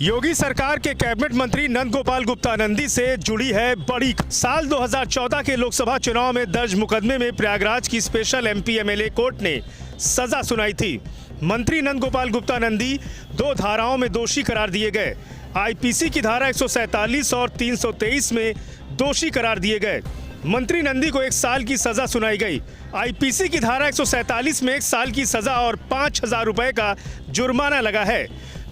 योगी सरकार के कैबिनेट मंत्री नंद गोपाल गुप्ता नंदी से जुड़ी है बड़ी। साल 2014 के लोकसभा चुनाव में दर्ज मुकदमे में प्रयागराज की स्पेशल एमपी एमएलए कोर्ट ने सजा सुनाई थी। मंत्री नंद गोपाल गुप्ता नंदी 2 धाराओं में दोषी करार दिए गए। आईपीसी की धारा 147 और 323 में दोषी करार दिए गए। मंत्री नंदी को 1 साल की सजा सुनाई गई। आईपीसी की धारा 147 में 1 साल की सजा और 5,000 रुपए का जुर्माना लगा है।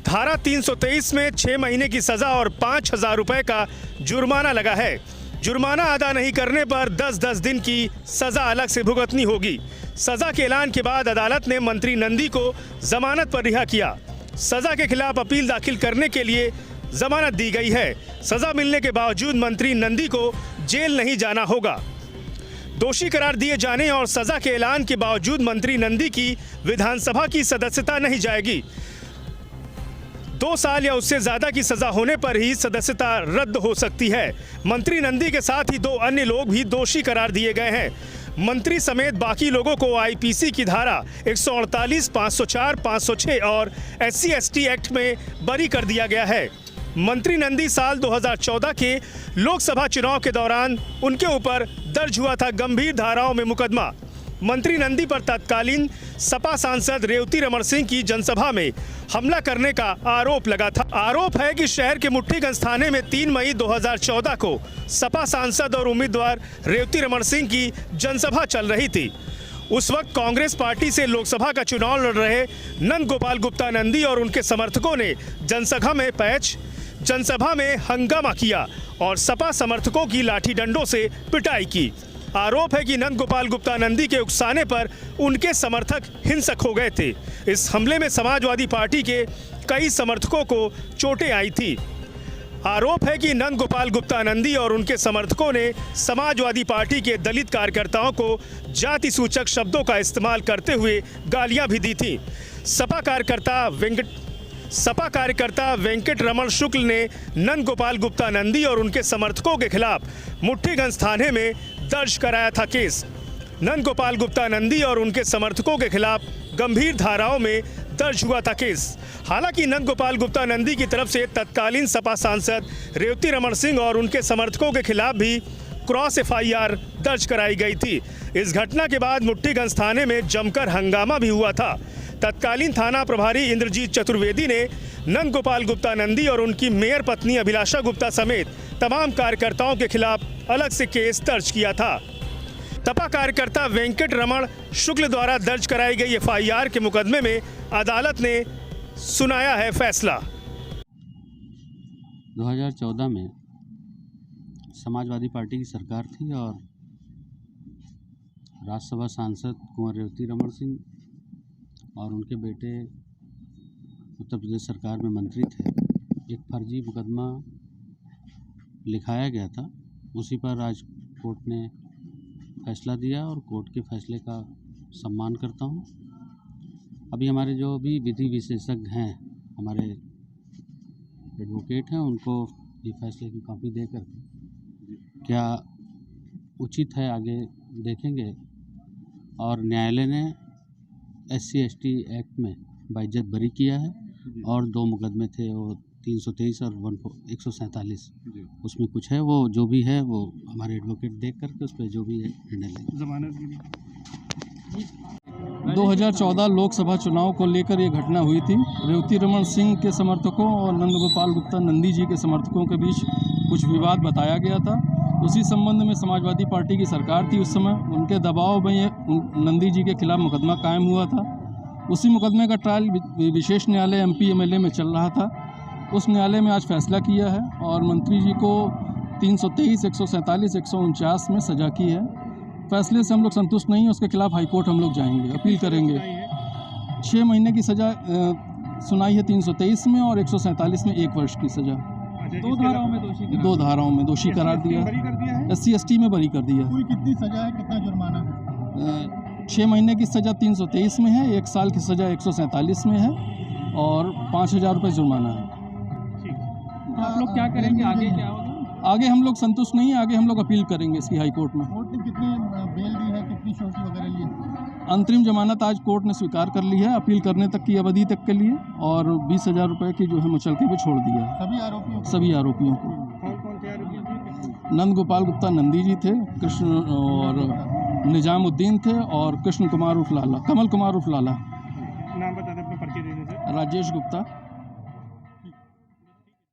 धारा 323 में 6 महीने की सजा और 5,000 रुपए का जुर्माना लगा है। जुर्माना अदा नहीं करने पर 10-10 दिन की सजा अलग से भुगतनी होगी। सजा के ऐलान के बाद अदालत ने मंत्री नंदी को जमानत पर रिहा किया। सजा के खिलाफ अपील दाखिल करने के लिए जमानत दी गई है। सजा मिलने के बावजूद मंत्री नंदी को जेल नहीं जाना होगा। दोषी करार दिए जाने और सजा के ऐलान के बावजूद मंत्री नंदी की विधानसभा की सदस्यता नहीं जाएगी। 2 साल या उससे ज्यादा की सजा होने पर ही सदस्यता रद्द हो सकती है। मंत्री नंदी के साथ ही 2 अन्य लोग भी दोषी करार दिए गए हैं। मंत्री समेत बाकी लोगों को आईपीसी की धारा 148, 504, 506 और SC/ST एक्ट में बरी कर दिया गया है। मंत्री नंदी साल 2014 के लोकसभा चुनाव के दौरान उनके ऊपर दर्ज हुआ था गंभीर धाराओं में मुकदमा। मंत्री नंदी पर तत्कालीन सपा सांसद रेवती रमण सिंह की जनसभा में हमला करने का आरोप लगा था। आरोप है कि शहर के मुट्ठीगंज थाने में 3 मई 2014 को सपा सांसद और उम्मीदवार रेवती रमण सिंह की जनसभा चल रही थी। उस वक्त कांग्रेस पार्टी से लोकसभा का चुनाव लड़ रहे नंद गोपाल गुप्ता नंदी और उनके समर्थकों ने जनसभा में हंगामा किया और सपा समर्थकों की लाठी डंडों से पिटाई की। आरोप है कि नंद गोपाल गुप्ता नंदी के उकसाने पर उनके समर्थक हिंसक हो गए थे। इस हमले में समाजवादी पार्टी के कई समर्थकों को चोटें आई थी। आरोप है कि नंद गोपाल गुप्ता नंदी और उनके समर्थकों ने समाजवादी पार्टी के दलित कार्यकर्ताओं को जाति सूचक शब्दों का इस्तेमाल करते हुए गालियां भी दी थी। सपा कार्यकर्ता वेंकट रमण शुक्ल ने नंद गोपाल गुप्ता नंदी और उनके समर्थकों के खिलाफ मुट्ठीगंज थाने में दर्ज कराया था केस। नंद गोपाल गुप्ता नंदी और उनके समर्थकों के खिलाफ गंभीर धाराओं में दर्ज हुआ था केस। हालांकि नंद गोपाल गुप्ता नंदी की तरफ से तत्कालीन सपा सांसद रेवती रमण सिंह और उनके समर्थकों के खिलाफ भी क्रॉस FIR दर्ज कराई गई थी। इस घटना के बाद मुट्ठीगंज थाने में जमकर हंगामा भी हुआ था। तत्कालीन थाना प्रभारी इंद्रजीत चतुर्वेदी ने नंद गोपाल गुप्ता नंदी और उनकी मेयर पत्नी अभिलाषा गुप्ता समेत तमाम कार्यकर्ताओं के खिलाफ अलग से केस दर्ज किया था। सपा कार्यकर्ता वेंकट रमण शुक्ल द्वारा दर्ज कराई गई FIR के मुकदमे में अदालत ने सुनाया है फैसला। 2014 में समाजवादी पार्टी की सरकार थी और राज्यसभा सांसद कुंवर रेवती रमण सिंह और उनके बेटे उत्तर प्रदेश सरकार में मंत्री थे। एक फर्जी मुकदमा लिखाया गया था, उसी पर आज कोर्ट ने फैसला दिया और कोर्ट के फैसले का सम्मान करता हूं। अभी हमारे जो भी विधि विशेषज्ञ हैं, हमारे एडवोकेट हैं, उनको ये फैसले की कॉपी देकर क्या उचित है आगे देखेंगे। और न्यायालय ने SC/ST एक्ट में बाइज्जत बरी किया है और 2 मुकदमे थे, वो 323 और 147, उसमें कुछ है, वो जो भी है वो हमारे एडवोकेट देख करके उस पर जो भी है निर्णय लेंगे। जमानत 2014 लोकसभा चुनाव को लेकर ये घटना हुई थी। रेवती रमण सिंह के समर्थकों और नंद गोपाल गुप्ता नंदी जी के समर्थकों के बीच कुछ विवाद बताया गया था। उसी संबंध में समाजवादी पार्टी की सरकार थी उस समय, उनके दबाव में ये नंदी जी के खिलाफ मुकदमा कायम हुआ था। उसी मुकदमे का ट्रायल विशेष न्यायालय MP MLA में चल रहा था। उस न्यायालय में आज फैसला किया है और मंत्री जी को 323, 147, 149 में सजा की है। फैसले से हम लोग संतुष्ट नहीं हैं, उसके खिलाफ हाईकोर्ट हम लोग जाएंगे, अपील करेंगे। 6 महीने की सजा सुनाई है 323 में और 147 में 1 वर्ष की सजा। 2 धाराओं में दोषी करार दिया। SC/ST में बरी कर दिया। कुल कितनी सजा है, कितना जुर्माना है? 6 महीने की सजा 323 में है, 1 साल की सजा 147 में है और 5,000 रुपये जुर्माना है। तो आप लोग क्या करेंगे, आगे क्या होगा? आगे हम लोग संतुष्ट नहीं है, आगे हम लोग अपील करेंगे इसकी हाईकोर्ट में। कोर्ट ने कितनी बेल दी है, कितनी श्योरिटी वगैरह ली है? अंतरिम जमानत आज कोर्ट ने स्वीकार कर ली है, अपील करने तक की अवधि तक के लिए, और 20,000 रुपये की जो है मुचलके पे छोड़ दिया है सभी आरोपियों को। कौन थे आरोपी? नंद गोपाल गुप्ता नंदी जी थे, कृष्ण और निजामुद्दीन थे, और कृष्ण कुमार उर्फ लाला, कमल कुमार उर्फ लाला, नाम बता दें अपना, पर्ची दे दीजिए। राजेश गुप्ता,